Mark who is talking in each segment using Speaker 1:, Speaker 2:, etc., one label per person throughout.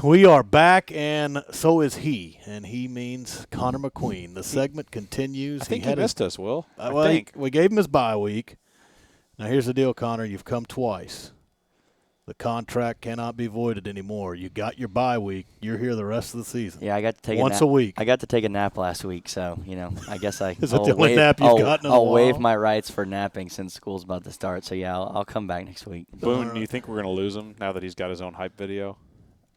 Speaker 1: We are back, and so is he. And he means Connor McQueen. The segment continues.
Speaker 2: I think he missed us, Will. I think.
Speaker 1: We gave him his bye week. Now, here's the deal, Connor. You've come twice. The contract cannot be voided anymore. You got your bye week. You're here the rest of the season.
Speaker 3: Yeah, I got to take
Speaker 1: once a week.
Speaker 3: I got to take a nap last week, so I guess I.
Speaker 1: Is that the only nap you've gotten in a while?
Speaker 3: I'll waive my rights for napping since school's about to start. So yeah, I'll come back next week.
Speaker 2: Boone, do you think we're gonna lose him now that he's got his own hype video?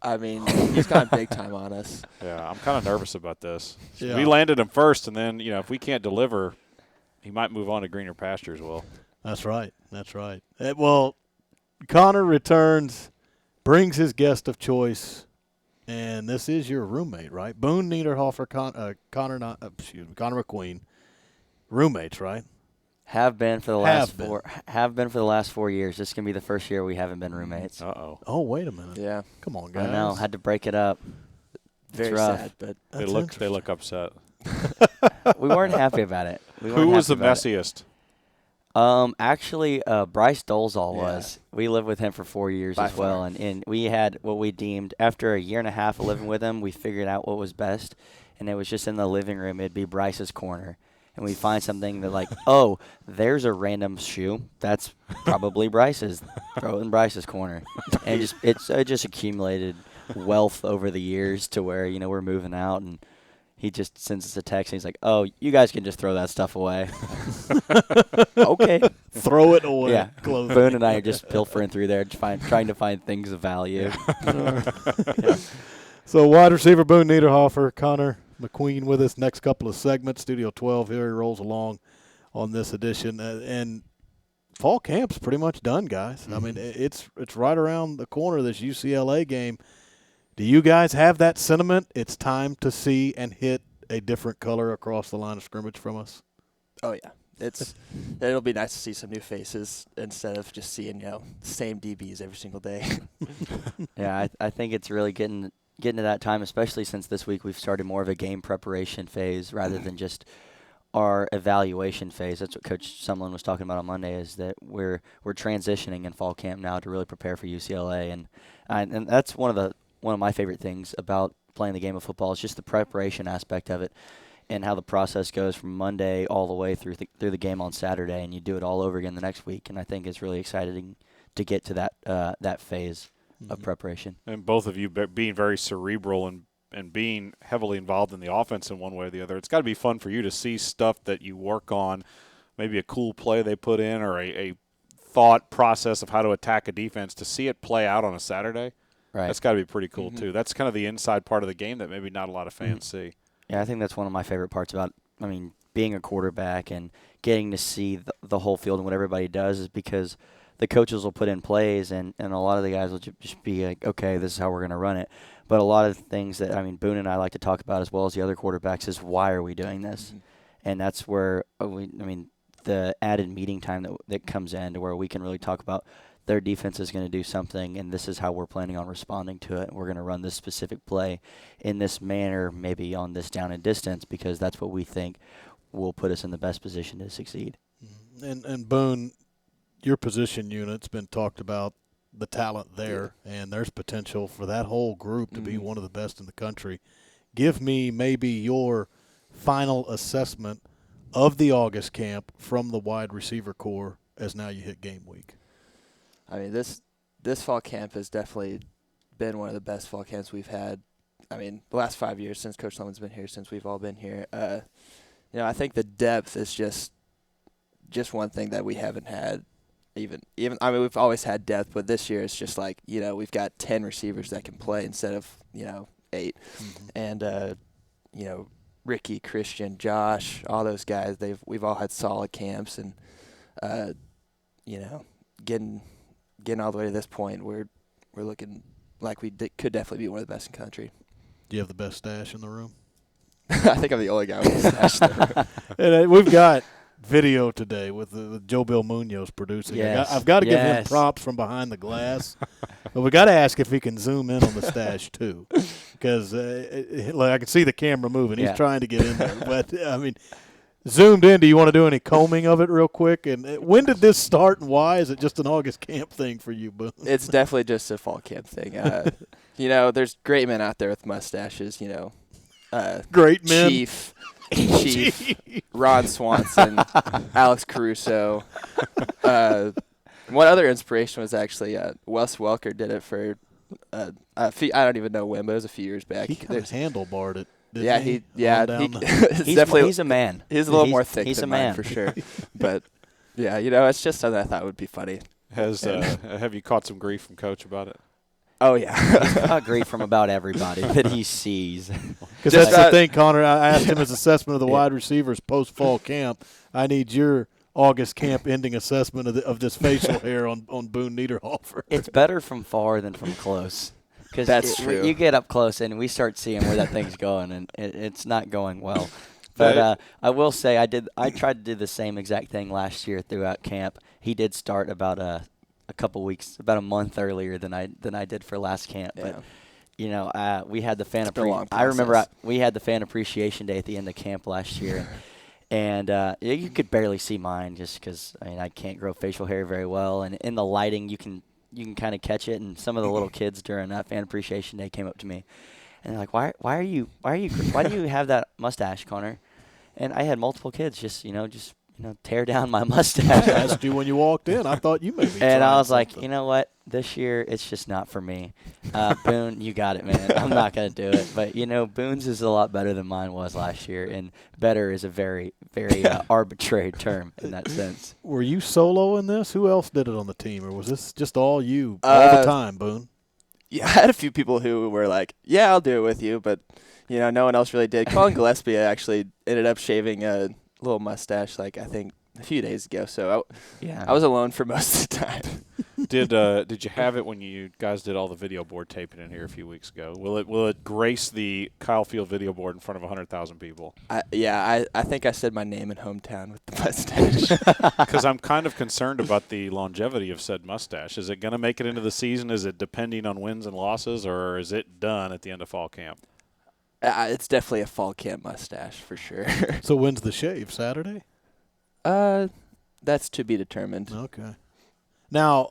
Speaker 4: I mean, he's gone big time on us.
Speaker 2: Yeah, I'm kind of nervous about this.
Speaker 1: Yeah.
Speaker 2: We landed him first, and then if we can't deliver, he might move on to greener pastures. Will.
Speaker 1: That's right. Well, Connor returns, brings his guest of choice, and this is your roommate, right? Boone Niederhofer, Connor McQueen, roommates, right?
Speaker 3: Have been for the last 4 years. This is gonna be the first year we haven't been roommates.
Speaker 2: Uh-oh.
Speaker 1: Oh, wait a minute.
Speaker 4: Yeah.
Speaker 1: Come on, guys.
Speaker 3: I know. Had to break it up.
Speaker 4: Very
Speaker 3: rough.
Speaker 4: sad, but
Speaker 2: They look upset.
Speaker 3: We weren't happy about it.
Speaker 2: Who was the messiest?
Speaker 3: Actually, Bryce Dolezal was. We lived with him for 4 years
Speaker 4: By
Speaker 3: as well,
Speaker 4: far.
Speaker 3: and we had what we deemed, after a year and a half of living with him, we figured out what was best, and it was just in the living room. It'd be Bryce's corner, and we'd find something that oh, there's a random shoe. That's probably Bryce's. Throw it in Bryce's corner, and it just accumulated wealth over the years to where we're moving out and. He just sends us a text, and he's like, "Oh, you guys can just throw that stuff away." Okay.
Speaker 1: Throw it away.
Speaker 3: Yeah.
Speaker 1: Clothing.
Speaker 3: Boone and I are just pilfering through there, trying to find things of value.
Speaker 1: Yeah. So wide receiver Boone Niederhofer, Connor McQueen with us next couple of segments. Studio 12 here he rolls along on this edition. And fall camp's pretty much done, guys. I mean, it's right around the corner, this UCLA game. Do you guys have that sentiment? It's time to see and hit a different color across the line of scrimmage from us?
Speaker 4: Oh, yeah. It'll be nice to see some new faces instead of just seeing, same DBs every single day.
Speaker 3: Yeah, I think it's really getting to that time, especially since this week we've started more of a game preparation phase rather than just our evaluation phase. That's what Coach Sumlin was talking about on Monday, is that we're transitioning in fall camp now to really prepare for UCLA, and that's one of my favorite things about playing the game of football is just the preparation aspect of it and how the process goes from Monday all the way through the game on Saturday, and you do it all over again the next week. And I think it's really exciting to get to that phase of preparation.
Speaker 2: And both of you being very cerebral and being heavily involved in the offense in one way or the other, it's got to be fun for you to see stuff that you work on, maybe a cool play they put in or a thought process of how to attack a defense, to see it play out on a Saturday.
Speaker 3: Right.
Speaker 2: That's got to be pretty cool, too. That's kind of the inside part of the game that maybe not a lot of fans see.
Speaker 3: Yeah, I think that's one of my favorite parts about, being a quarterback and getting to see the whole field and what everybody does is because the coaches will put in plays and a lot of the guys will just be like, okay, this is how we're going to run it. But a lot of the things that, Boone and I like to talk about as well as the other quarterbacks is why are we doing this? And that's where, the added meeting time that comes in to where we can really talk about their defense is going to do something, and this is how we're planning on responding to it. We're going to run this specific play in this manner, maybe on this down and distance, because that's what we think will put us in the best position to succeed.
Speaker 1: And Boone, your position unit's been talked about, the talent there, and there's potential for that whole group to be one of the best in the country. Give me maybe your final assessment of the August camp from the wide receiver core as now you hit game week.
Speaker 4: This fall camp has definitely been one of the best fall camps we've had. The last 5 years since Coach Lemmon's been here, since we've all been here. I think the depth is just one thing that we haven't had. We've always had depth, but this year it's just like, we've got 10 receivers that can play instead of 8, and Ricky, Christian, Josh, all those guys. We've all had solid camps, and getting all the way to this point, we're looking like we could definitely be one of the best in the country.
Speaker 1: Do you have the best stash in the room?
Speaker 4: I think I'm the only guy with a stash in the room.
Speaker 1: And we've got video today with Joe Bill Munoz producing.
Speaker 3: Yes.
Speaker 1: I've got to give him props from behind the glass. But we got to ask if he can zoom in on the stash too, because I can see the camera moving. He's trying to get in there. But zoomed in, do you want to do any combing of it real quick? And when did this start and why? Is it just an August camp thing for you, Boone?
Speaker 4: It's definitely just a fall camp thing. You know, there's great men out there with mustaches. You know,
Speaker 1: Great men.
Speaker 4: Chief, Ron Swanson, Alex Caruso. One other inspiration was actually Wes Welker did it for I don't even know when, but it was a few years back.
Speaker 1: He kind of handlebarred it.
Speaker 4: Yeah,
Speaker 1: he
Speaker 4: he's definitely
Speaker 3: he's a man.
Speaker 4: He's a little more thick
Speaker 3: he's
Speaker 4: than
Speaker 3: a
Speaker 4: mine
Speaker 3: man
Speaker 4: for sure. But yeah, you know, it's just something I thought would be funny.
Speaker 2: Have you caught some grief from Coach about it?
Speaker 4: Oh yeah,
Speaker 3: I agree from about everybody that he sees.
Speaker 1: Because that's the thing, Connor. I asked him his assessment of the wide receivers post-fall camp. I need your August camp ending assessment of this facial hair on Boone Niederhofer.
Speaker 3: It's better from far than from close. Because
Speaker 4: that's true.
Speaker 3: You get up close and we start seeing where that thing's going, and it's not going well. But I will say I tried to do the same exact thing last year throughout camp. He did start about a couple weeks, about a month earlier than I did for last camp.
Speaker 4: Yeah.
Speaker 3: But you know, we had the fan
Speaker 4: I
Speaker 3: remember we had the fan appreciation day at the end of camp last year. And you could barely see mine just because I can't grow facial hair very well, and in the lighting you can kind of catch it. And some of the little kids during that fan appreciation day came up to me, and they're like, why do you have that mustache, Connor? And I had multiple kids just tear down my mustache.
Speaker 1: I asked you when you walked in. I thought you maybe.
Speaker 3: And I was
Speaker 1: something.
Speaker 3: like, you know what? This year it's just not for me. Boone, you got it, man. I'm not gonna do it. But Boone's is a lot better than mine was last year, and better is a very, very arbitrary term in that sense.
Speaker 1: Were you solo in this? Who else did it on the team, or was this just all you all the time, Boone?
Speaker 4: Yeah, I had a few people who were like, "Yeah, I'll do it with you," but no one else really did. Colin Gillespie actually ended up shaving a little mustache, like I think a few days ago. So I was alone for most of the time.
Speaker 2: Did you have it when you guys did all the video board taping in here a few weeks ago? Will it grace the Kyle Field video board in front of 100,000 people?
Speaker 4: I think I said my name and hometown with the mustache.
Speaker 2: Because I'm kind of concerned about the longevity of said mustache. Is it going to make it into the season? Is it depending on wins and losses, or is it done at the end of fall camp?
Speaker 4: It's definitely a fall camp mustache for sure.
Speaker 1: So when's the shave? Saturday?
Speaker 4: That's to be determined.
Speaker 1: Okay. Now,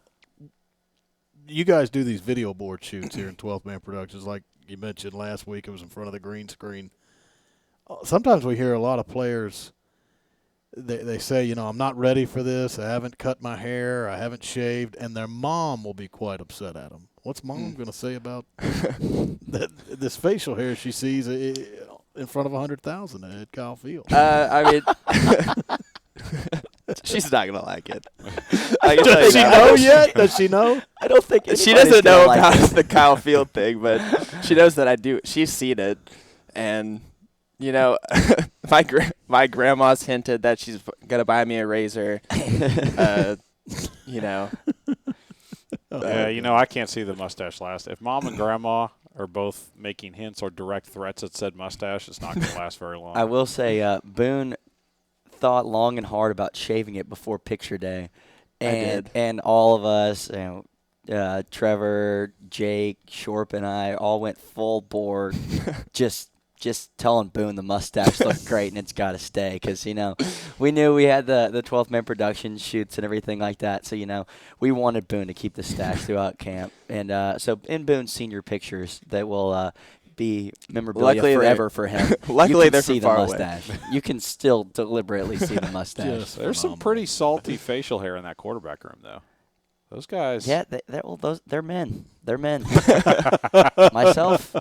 Speaker 1: you guys do these video board shoots here in 12th Man Productions. Like you mentioned last week, it was in front of the green screen. Sometimes we hear a lot of players, they say, I'm not ready for this. I haven't cut my hair. I haven't shaved. And their mom will be quite upset at them. What's mom going to say about this facial hair she sees in front of 100,000 at Kyle Field?
Speaker 4: I mean, she's not gonna like it.
Speaker 1: Does she know yet? Does she know?
Speaker 3: I don't think
Speaker 4: she doesn't know about the Kyle Field thing, but she knows that I do. She's seen it, and my grandma's hinted that she's gonna buy me a razor.
Speaker 2: I can't see the mustache last. If mom and grandma are both making hints or direct threats at said mustache, it's not going to last very long.
Speaker 3: I will say, Boone thought long and hard about shaving it before picture day, and all of us, Trevor, Jake, Shorp, and I all went full bore, just telling Boone the mustache looked great and it's got to stay because, we knew we had the 12th Man production shoots and everything like that. So, we wanted Boone to keep the stash throughout camp. And so in Boone's senior pictures that will be memorabilia forever for him.
Speaker 4: Luckily,
Speaker 3: you can
Speaker 4: they're
Speaker 3: see
Speaker 4: from
Speaker 3: the
Speaker 4: far
Speaker 3: mustache. You can still deliberately see the mustache.
Speaker 1: Yes.
Speaker 2: There's some pretty salty facial hair in that quarterback room, though. Those guys.
Speaker 3: Yeah, they're men. They're men. myself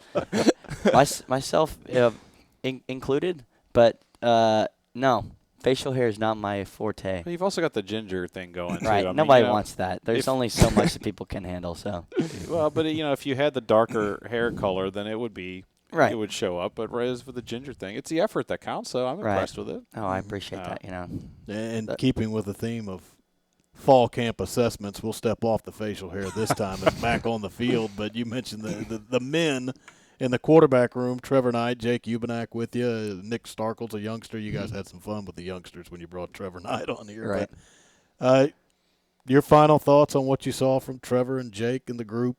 Speaker 3: included, but no, facial hair is not my forte.
Speaker 2: You've also got the ginger thing going,
Speaker 3: right?
Speaker 2: too.
Speaker 3: Nobody wants that. There's only so much that people can handle. So.
Speaker 2: Well, but if you had the darker hair color, then it would be.
Speaker 3: Right.
Speaker 2: It would show up, but whereas with the ginger thing, it's the effort that counts, so I'm impressed with it.
Speaker 3: Oh, I appreciate that,
Speaker 1: And keeping with the theme of fall camp assessments, we'll step off the facial hair this time and back on the field. But you mentioned the men in the quarterback room, Trevor Knight, Jake Ubenak with you, Nick Starkle's a youngster. You guys had some fun with the youngsters when you brought Trevor Knight on here.
Speaker 3: Right.
Speaker 1: But, your final thoughts on what you saw from Trevor and Jake and the group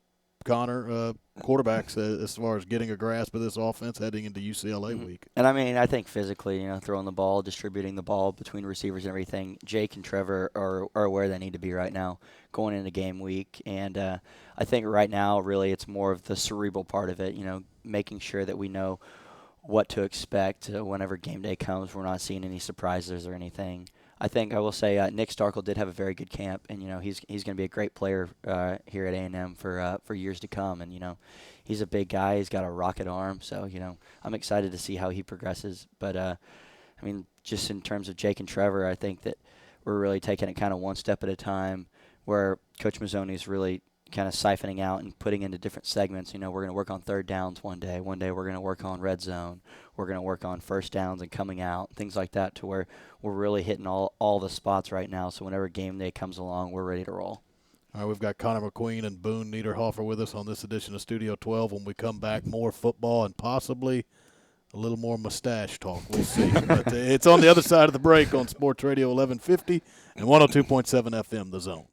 Speaker 1: Connor, quarterbacks as far as getting a grasp of this offense heading into UCLA week.
Speaker 3: And, I mean, I think physically, throwing the ball, distributing the ball between receivers and everything, Jake and Trevor are where they need to be right now going into game week. And I think right now, really, it's more of the cerebral part of it, making sure that we know what to expect whenever game day comes. We're not seeing any surprises or anything. I think I will say Nick Starkle did have a very good camp, and he's going to be a great player here at A&M for years to come. And he's a big guy. He's got a rocket arm, so I'm excited to see how he progresses. But I mean, just in terms of Jake and Trevor, I think that we're really taking it kind of one step at a time, where Coach Mazzoni is really kind of siphoning out and putting into different segments. We're going to work on third downs one day. One day we're going to work on red zone. We're going to work on first downs and coming out, things like that, to where we're really hitting all the spots right now. So whenever game day comes along, we're ready to roll.
Speaker 1: All right, we've got Connor McQueen and Boone Niederhofer with us on this edition of Studio 12. When we come back, more football and possibly a little more mustache talk. We'll see. But it's on the other side of the break on Sports Radio 1150 and 102.7 FM, The Zone.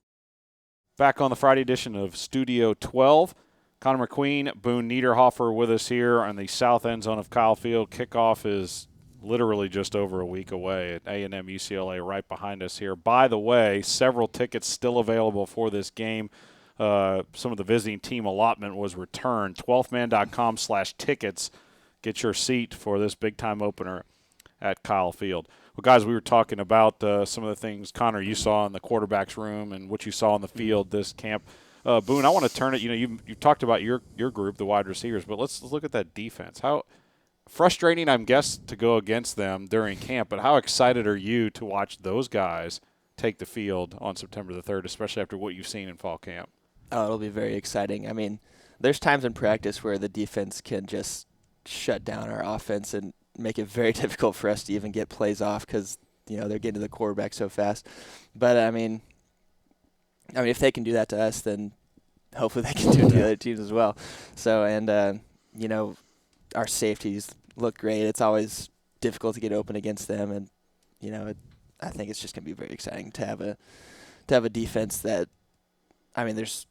Speaker 2: Back on the Friday edition of Studio 12. Connor McQueen, Boone Niederhofer with us here on the south end zone of Kyle Field. Kickoff is literally just over a week away at A&M UCLA right behind us here. By the way, several tickets still available for this game. Some of the visiting team allotment was returned. 12thman.com/tickets. Get your seat for this big-time opener at Kyle Field. Well, guys, we were talking about some of the things, Connor, you saw in the quarterback's room and what you saw on the field this camp. Boone, I want to turn it. You talked about your group, the wide receivers, but let's look at that defense. How frustrating, I'm guessing, to go against them during camp, but how excited are you to watch those guys take the field on September the 3rd, especially after what you've seen in fall camp?
Speaker 4: Oh, it'll be very exciting. I mean, there's times in practice where the defense can just shut down our offense and make it very difficult for us to even get plays off because, they're getting to the quarterback so fast. But, I mean, if they can do that to us, then hopefully they can do it to the other teams as well. So, and, our safeties look great. It's always difficult to get open against them. And, I think it's just going to be very exciting to have a defense that, I think this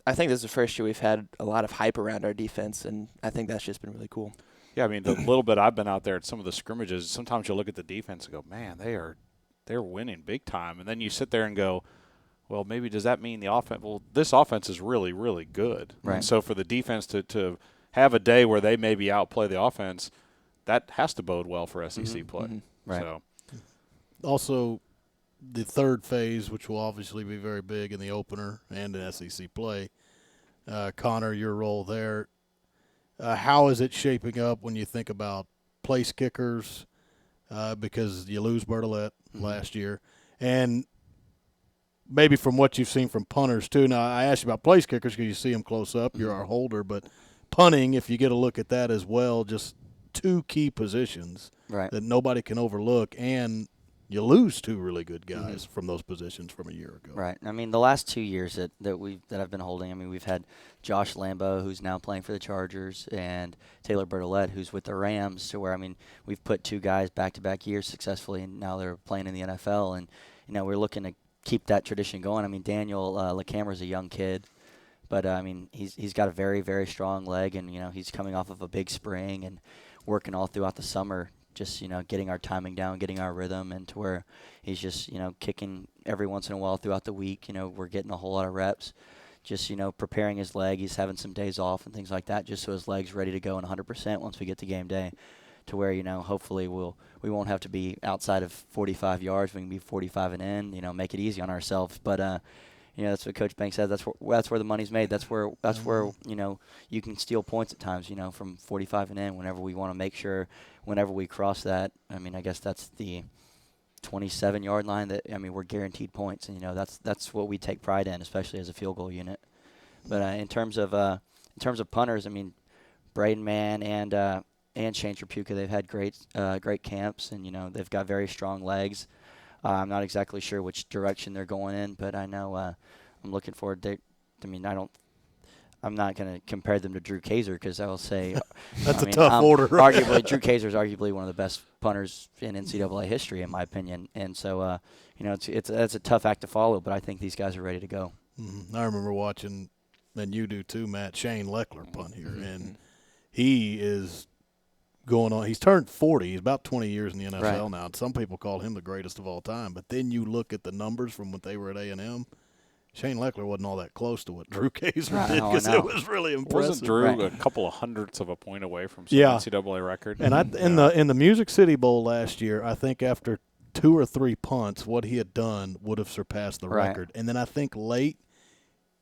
Speaker 4: is the first year we've had a lot of hype around our defense, and I think that's just been really cool.
Speaker 2: Yeah, I mean, the little bit I've been out there at some of the scrimmages, sometimes you'll look at the defense and go, man, they're winning big time. And then you sit there and go, well, maybe does that mean the offense? Well, this offense is really, really good.
Speaker 3: Right.
Speaker 2: And so for the defense to have a day where they maybe outplay the offense, that has to bode well for SEC play.
Speaker 4: Mm-hmm.
Speaker 3: Right.
Speaker 2: So.
Speaker 1: Also, the third phase, which will obviously be very big in the opener and in SEC play. Connor, your role there. How is it shaping up when you think about place kickers? Because you lose Bertolette last year. And maybe from what you've seen from punters, too. Now, I asked you about place kickers because you see them close up. You're our holder. But punting, if you get a look at that as well, just two key positions that nobody can overlook. And you lose two really good guys from those positions from a year ago.
Speaker 3: Right. I mean, the last 2 years that I've been holding, I mean, we've had Josh Lambo, who's now playing for the Chargers, and Taylor Bertolette, who's with the Rams, to where, I mean, we've put two guys back-to-back years successfully, and now they're playing in the NFL. And, we're looking to keep that tradition going. I mean, Daniel LeCamera's a young kid, but, I mean, he's got a very, very strong leg, and, he's coming off of a big spring and working all throughout the summer, just, getting our timing down, getting our rhythm, and to where he's just, kicking every once in a while throughout the week. We're getting a whole lot of reps, just, preparing his leg. He's having some days off and things like that, just so his leg's ready to go in 100% once we get to game day, to where, hopefully we won't have to be outside of 45 yards. We can be 45 and in, make it easy on ourselves. But, that's what Coach Banks said. That's where the money's made. That's where you can steal points at times, from 45 and in whenever we want to make sure whenever we cross that. I mean, I guess that's the 27-yard line that, we're guaranteed points, and that's what we take pride in, especially as a field goal unit. But in terms of punters, I mean, Braden Mann and Shane Trapuka, they've had great camps, and they've got very strong legs. I'm not exactly sure which direction they're going in, but I know I'm looking forward to. I'm not going to compare them to Drew Kaiser because I will say
Speaker 1: that's a tough order. Right?
Speaker 3: Arguably, Drew Kaiser is arguably one of the best punters in NCAA history, in my opinion. And so, it's a tough act to follow, but I think these guys are ready to go.
Speaker 1: Mm-hmm. I remember watching and you do too, Matt, Shane Leckler punt here. And he is going on. He's turned 40. He's about 20 years in the NFL now. And some people call him the greatest of all time. But then you look at the numbers from when they were at A&M. Shane Leckler wasn't all that close to what Drew Kaiser did because it was really impressive.
Speaker 2: Wasn't Drew a couple of hundredths of a point away from some NCAA record?
Speaker 1: And in the Music City Bowl last year, I think after 2 or 3 punts, what he had done would have surpassed the record. And then I think late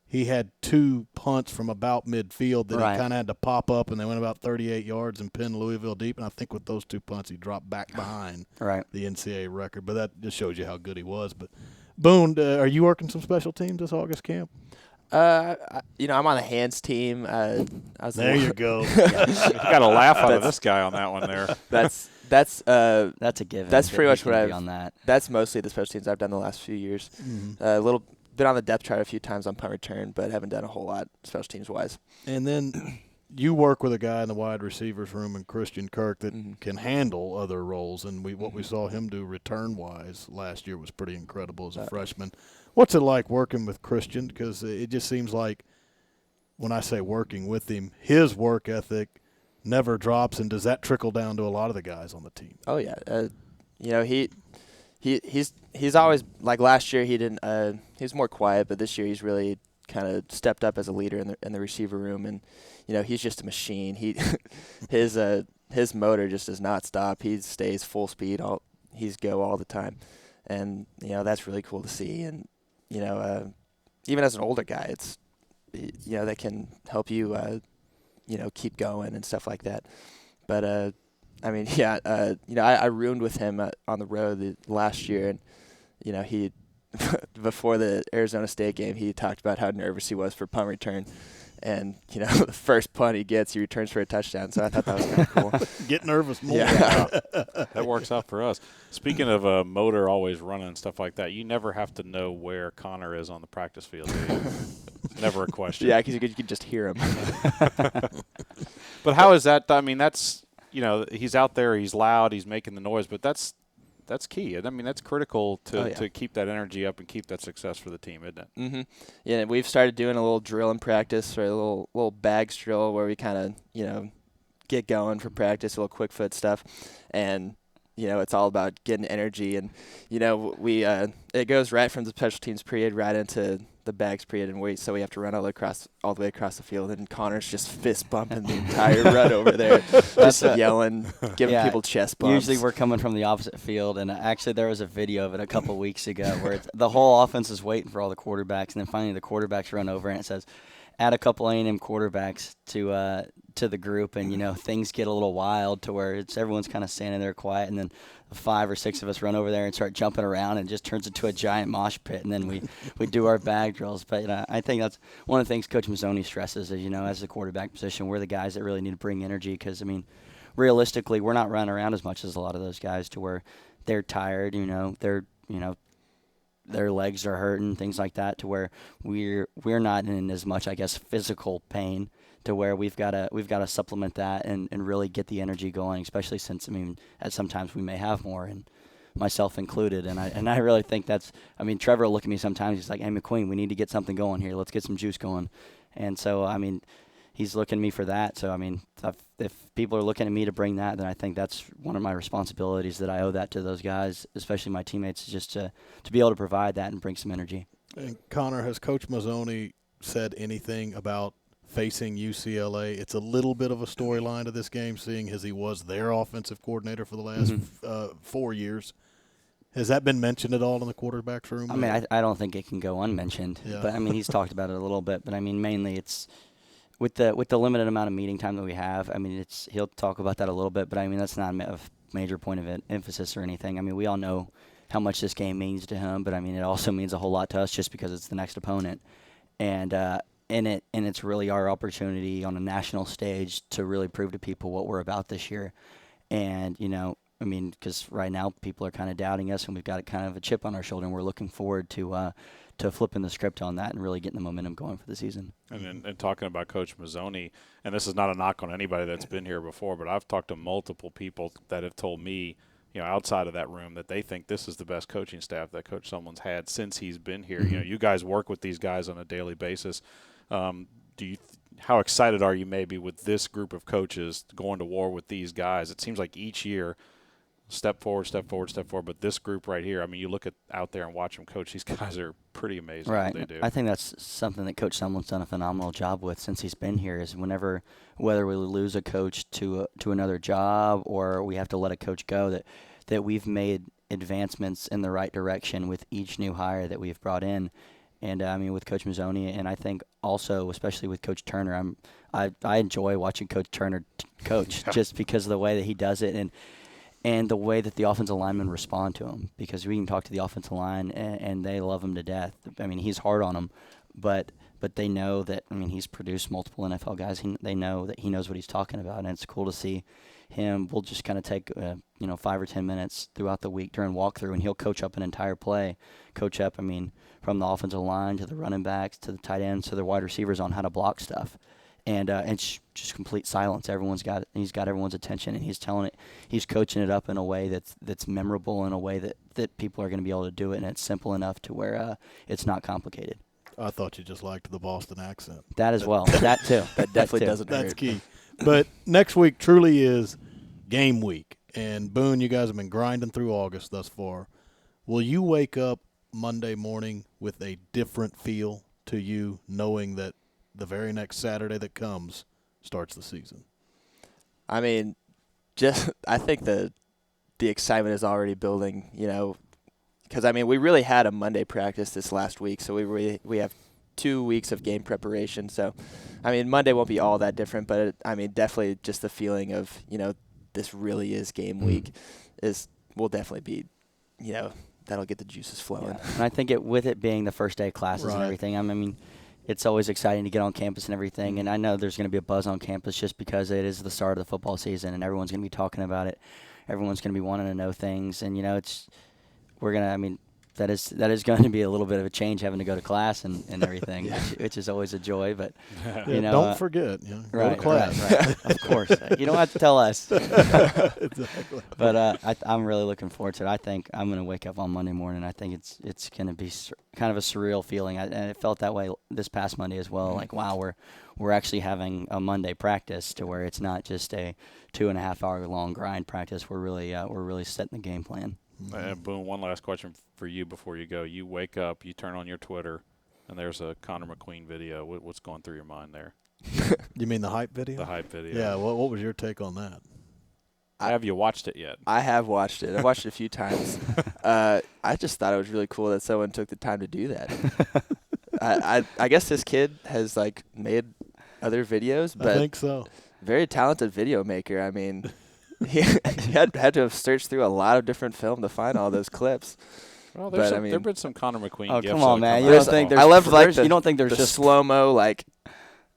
Speaker 1: he had 2 punts from about midfield that he kind of had to pop up, and they went about 38 yards and pinned Louisville deep. And I think with those 2 punts, he dropped back behind the NCAA record. But that just shows you how good he was. But Boone, are you working some special teams this August camp?
Speaker 4: I'm on the hands team.
Speaker 1: There you go.
Speaker 2: You got a laugh out of this guy on that one there.
Speaker 3: That's a given.
Speaker 4: That's pretty much what I've
Speaker 3: on that.
Speaker 4: That's mostly the special teams I've done the last few years. A little bit on the depth chart a few times on punt return, but haven't done a whole lot special teams wise.
Speaker 1: And then you work with a guy in the wide receivers room, and Christian Kirk, that can handle other roles. And what we saw him do return-wise last year was pretty incredible as a freshman. What's it like working with Christian? Because it just seems like when I say working with him, his work ethic never drops. And does that trickle down to a lot of the guys on the team?
Speaker 4: Oh yeah, he's always, like last year he didn't. He was more quiet, but this year he's really kind of stepped up as a leader in the receiver room, and he's just a machine. His motor just does not stop. He stays full speed. He's go all the time, and that's really cool to see. And even as an older guy, it's that can help you keep going and stuff like that. But I roomed with him on the road last year, and he before the Arizona State game, he talked about how nervous he was for punt return. And, the first punt he gets, he returns for a touchdown. So I thought that was kind of cool.
Speaker 1: Get nervous more.
Speaker 4: Yeah.
Speaker 2: That works out for us. Speaking of a motor always running and stuff like that, you never have to know where Connor is on the practice field, do you? It's never a question.
Speaker 4: Yeah, because you can just hear him.
Speaker 2: But how is that? I mean, that's, he's out there, he's loud, he's making the noise, but that's key. I mean, that's critical to keep that energy up and keep that success for the team, isn't it?
Speaker 4: Mm-hmm. Yeah, we've started doing a little drill in practice, or a little bags drill where we kind of, get going for practice, a little quick foot stuff. And, it's all about getting energy. And, we it goes right from the special teams period right into the bags period, and so we have to run all the way across the field, and Connor's just fist bumping the entire run over there, just yelling, giving people chest bumps.
Speaker 3: Usually we're coming from the opposite field, and actually there was a video of it a couple weeks ago where the whole offense is waiting for all the quarterbacks, and then finally the quarterbacks run over, and it says, add a couple A&M quarterbacks to the group, and things get a little wild to where everyone's kind of standing there quiet, and then 5 or 6 of us run over there and start jumping around, and it just turns into a giant mosh pit, and then we do our bag drills. But I think that's one of the things Coach Mazzoni stresses is, as the quarterback position, we're the guys that really need to bring energy because, realistically, we're not running around as much as a lot of those guys to where they're tired, their legs are hurting, things like that, to where we're not in as much, I guess, physical pain, to where we've got to supplement that and really get the energy going, especially since at sometimes we may have more, and myself included, and I really think that's, Trevor will look at me sometimes, he's like, hey McQueen, we need to get something going here, let's get some juice going. And so he's looking at me for that. So if people are looking at me to bring that, then I think that's one of my responsibilities, that I owe that to those guys, especially my teammates, just to be able to provide that and bring some energy.
Speaker 1: And Connor, has Coach Mazzoni said anything about facing UCLA? It's a little bit of a storyline to this game, seeing as he was their offensive coordinator for the last 4 years. Has that been mentioned at all in the quarterback's room?
Speaker 3: I don't think it can go unmentioned. Yeah. But he's talked about it a little bit. But mainly it's with the limited amount of meeting time that we have. He'll talk about that a little bit. But that's not a major point of emphasis or anything. We all know how much this game means to him. But it also means a whole lot to us just because it's the next opponent, and it's really our opportunity on a national stage to really prove to people what we're about this year. And because right now people are kind of doubting us, and we've got kind of a chip on our shoulder, and we're looking forward to flipping the script on that and really getting the momentum going for the season.
Speaker 2: And talking about Coach Mazzoni, and this is not a knock on anybody that's been here before, but I've talked to multiple people that have told me, outside of that room, that they think this is the best coaching staff that Coach Sumlin's had since he's been here. You guys work with these guys on a daily basis. How excited are you maybe with this group of coaches going to war with these guys? It seems like each year, step forward, step forward, step forward. But this group right here, I mean, you look out there and watch them coach. These guys are pretty amazing
Speaker 3: Right.
Speaker 2: what they do.
Speaker 3: I think that's something that Coach Sumlin's done a phenomenal job with since he's been here. Is whether we lose a coach to another job or we have to let a coach go, that we've made advancements in the right direction with each new hire that we've brought in. And I mean, with Coach Mazzoni, and I think also, especially with Coach Turner, I enjoy watching Coach Turner coach just because of the way that he does it and the way that the offensive linemen respond to him. Because we can talk to the offensive line and they love him to death. I mean, he's hard on them, but they know that. I mean, he's produced multiple NFL guys. They know that he knows what he's talking about, and it's cool to see him. We'll just kind of take 5 or 10 minutes throughout the week during walkthrough, and he'll coach up an entire play. Coach up, I mean, from the offensive line to the running backs to the tight ends to the wide receivers on how to block stuff, and it's just complete silence. He's got everyone's attention, and he's coaching it up in a way that's memorable, in a way that people are going to be able to do it, and it's simple enough to where it's not complicated.
Speaker 1: I thought you just liked the Boston accent.
Speaker 3: That as well. That too.
Speaker 4: That definitely doesn't hurt.
Speaker 1: That's key. But next week truly is game week. And, Boone, you guys have been grinding through August thus far. Will you wake up Monday morning with a different feel to you, knowing that the very next Saturday that comes starts the season?
Speaker 4: I mean, I think the excitement is already building, because, I mean, we really had a Monday practice this last week, so we have 2 weeks of game preparation. So, I mean, Monday won't be all that different, but, definitely just the feeling of, this really is game week will definitely be, that'll get the juices flowing.
Speaker 3: Yeah. And I think with it being the first day of classes and everything, I mean, it's always exciting to get on campus and everything. And I know there's going to be a buzz on campus just because it is the start of the football season and everyone's going to be talking about it. Everyone's going to be wanting to know things. And, that is going to be a little bit of a change having to go to class and everything, which is always a joy. But
Speaker 1: don't forget, go to class.
Speaker 3: Right. Of course, you don't have to tell us.
Speaker 1: Exactly.
Speaker 3: But I'm really looking forward to it. I think I'm going to wake up on Monday morning. I think it's going to be kind of a surreal feeling, and it felt that way this past Monday as well. Like, wow, we're actually having a Monday practice to where it's not just a 2.5 hour long grind practice. We're really setting the game plan.
Speaker 2: Boone, one last question for you before you go. You wake up, you turn on your Twitter, and there's a Connor McQueen video. What's going through your mind there?
Speaker 1: You mean the hype video?
Speaker 2: The hype video.
Speaker 1: Yeah, what was your take on that?
Speaker 2: Have you watched it yet?
Speaker 4: I have watched it. I've watched it a few times. I just thought it was really cool that someone took the time to do that. I guess this kid has, made other videos, but
Speaker 1: I think so.
Speaker 4: Very talented video maker. I mean, he had to have searched through a lot of different film to find all those clips.
Speaker 2: Well, there have been some Connor McQueen
Speaker 3: Oh,
Speaker 2: gifts.
Speaker 3: come on, man.
Speaker 2: You
Speaker 3: don't think there's,
Speaker 4: I loved
Speaker 3: you don't think there's
Speaker 4: the
Speaker 3: just
Speaker 4: slow-mo,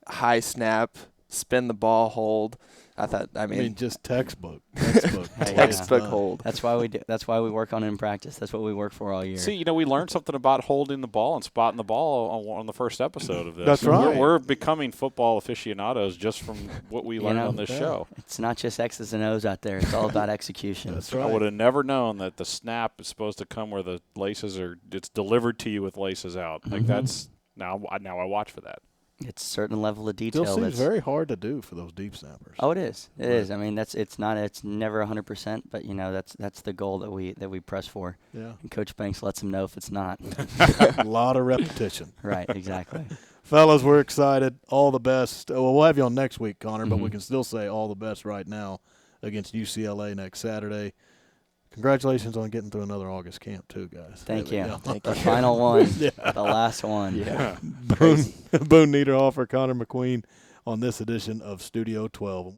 Speaker 4: high snap, spin the ball, hold. I thought,
Speaker 1: just textbook.
Speaker 4: Textbook hold.
Speaker 3: That's why we do. That's why we work on it in practice. That's what we work for all year.
Speaker 2: See, we learned something about holding the ball and spotting the ball on the first episode of this.
Speaker 1: That's right.
Speaker 2: We're becoming football aficionados just from what we learned on this show.
Speaker 3: It's not just X's and O's out there. It's all about execution.
Speaker 1: That's right.
Speaker 2: I would have never known that the snap is supposed to come where the laces it's delivered to you with laces out. Like that's now I watch for that.
Speaker 3: It's a certain level of detail.
Speaker 1: Still seems very hard to do for those deep snappers.
Speaker 3: Oh, it is. It is. I mean, it's never 100%, but that's the goal that we press for.
Speaker 1: Yeah.
Speaker 3: And Coach Banks lets them know if it's not.
Speaker 1: A lot of repetition.
Speaker 3: Right. Exactly.
Speaker 1: Fellas, we're excited. All the best. Well, we'll have you on next week, Connor, but we can still say all the best right now against UCLA next Saturday. Congratulations on getting through another August camp, too, guys.
Speaker 3: Thank you.
Speaker 4: Thank
Speaker 3: The
Speaker 4: you.
Speaker 3: final one. The last one.
Speaker 4: Yeah.
Speaker 1: Boone Niederhofer, Connor McQueen on this edition of Studio 12.